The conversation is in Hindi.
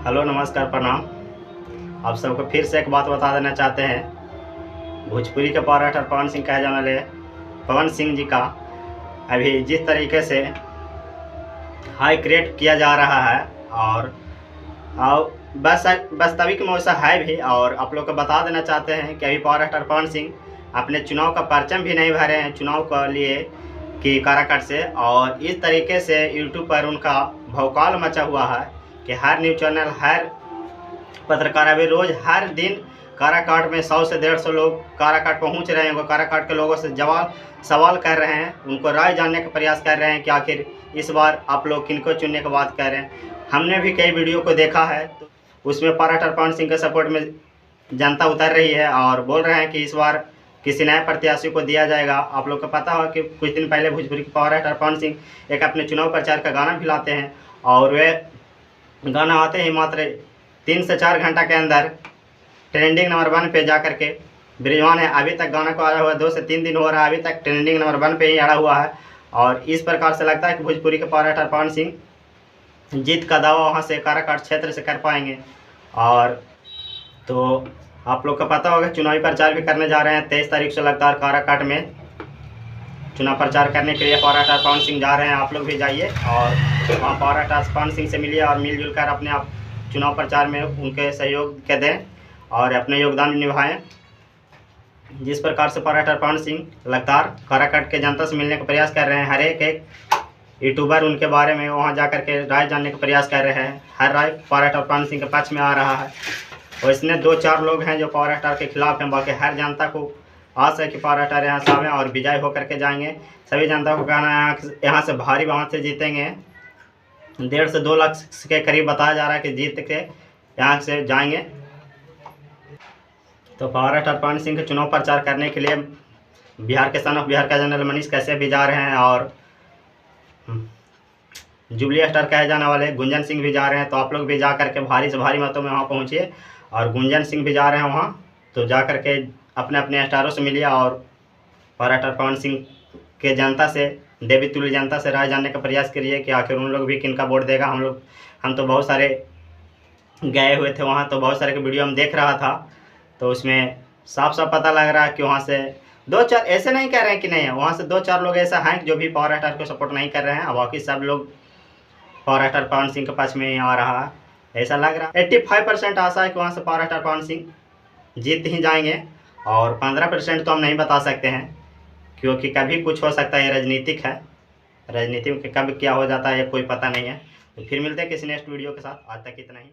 हेलो नमस्कार प्रणाम। आप सबको फिर से एक बात बता देना चाहते हैं। भोजपुरी के पावर एक्टर पवन सिंह कहे जाने वाले पवन सिंह जी का अभी जिस तरीके से हाई क्रिएट किया जा रहा है और वास्तविक में वैसा है भी। और आप लोग को बता देना चाहते हैं कि अभी पावर एक्टर पवन सिंह अपने चुनाव का परचम भी नहीं भरे हैं चुनाव के लिए कि काराकाट से। और इस तरीके से यूट्यूब पर उनका भौकाल मचा हुआ है कि हर न्यूज़ चैनल हर पत्रकार अभी रोज़ हर दिन काराकाट में 100 से 150 लोग काराकाट पहुंच रहे हैं। वो काराकाट के लोगों से सवाल कर रहे हैं, उनको राय जानने का प्रयास कर रहे हैं कि आखिर इस बार आप लोग किनको चुनने की बात कर रहे हैं। हमने भी कई वीडियो को देखा है, तो उसमें पावर एक्टर पवन सिंह के सपोर्ट में जनता उतर रही है और बोल रहे हैं कि इस बार किसी नए प्रत्याशी को दिया जाएगा। आप लोग को पता हो कि कुछ दिन पहले भोजपुरी के पावर एक्टर पवन सिंह एक अपने चुनाव प्रचार का गाना भी लाते हैं और वे गाना आते ही मात्र 3 से 4 घंटा के अंदर ट्रेंडिंग नंबर 1 पे जा करके ब्रिजवान है। अभी तक गाना को आया हुआ 2 से 3 दिन हो रहा है, अभी तक ट्रेंडिंग नंबर 1 पे ही अड़ा हुआ है। और इस प्रकार से लगता है कि भोजपुरी के पावर एक्टर पवन सिंह जीत का दावा वहाँ से काराकाट क्षेत्र से कर पाएंगे। और तो आप लोग को पता होगा चुनावी प्रचार भी करने जा रहे हैं। 23 तारीख से लगातार काराकाट में चुनाव प्रचार करने के लिए पावर एक्टर पवन सिंह जा रहे हैं। आप लोग भी जाइए और वहाँ पावर एक्टर पवन सिंह से मिलिए और मिलजुल कर अपने आप चुनाव प्रचार में उनके सहयोग के दें और अपने योगदान निभाएं। जिस प्रकार से पावर एक्टर पवन सिंह लगातार काराकाट के जनता से मिलने का प्रयास कर रहे हैं, हर एक यूट्यूबर उनके बारे में वहाँ जा कर के राय जानने का प्रयास कर रहे हैं। हर राय पावर एक्टर पवन सिंह के पक्ष में आ रहा है और इसमें 2-4 लोग हैं जो पावर एक्टर के खिलाफ हैं। बाकी हर जनता को आस है कि पावर एक्टर यहाँ से आवें और विजय होकर के जाएंगे। सभी जनता को कहना है यहाँ से भारी बहुमत से जीतेंगे। 1.5 से 2 लाख के करीब बताया जा रहा है कि जीत के यहाँ से जाएंगे। तो पावर एक्टर पवन सिंह के चुनाव प्रचार करने के लिए बिहार के सन ऑफ बिहार का जनरल मनीष कैसे भी जा रहे हैं और जुबली स्टार कहे जाने वाले गुंजन सिंह भी जा रहे हैं। तो आप लोग भी जा करके भारी से भारी मतों में वहाँ पहुँचिए और गुंजन सिंह भी जा रहे हैं वहाँ, तो जा करके अपने अपने स्टारों से मिलिए और पावर एक्टर पवन सिंह के जनता से देवी तुल्य जनता से राय जानने का प्रयास करिए कि आखिर उन लोग भी किनका वोट देगा। हम तो बहुत सारे गए हुए थे वहाँ, तो बहुत सारे के वीडियो हम देख रहा था, तो उसमें साफ साफ पता लग रहा है कि वहाँ से 2-4 ऐसे नहीं कह रहे हैं कि नहीं है, वहाँ से 2-4 लोग ऐसा हैं जो भी पावर एक्टर को सपोर्ट नहीं कर रहे हैं। बाकी सब लोग पावर एक्टर पवन सिंह के पास में ही आ रहा है, ऐसा लग रहा है। 85% आशा है कि वहाँ से पावर एक्टर पवन सिंह जीत ही जाएंगे और 15% तो हम नहीं बता सकते हैं क्योंकि कभी कुछ हो सकता है। ये राजनीतिक है, राजनीति में कब क्या हो जाता है ये कोई पता नहीं है। तो फिर मिलते हैं किसी नेक्स्ट वीडियो के साथ। आज तक इतना ही।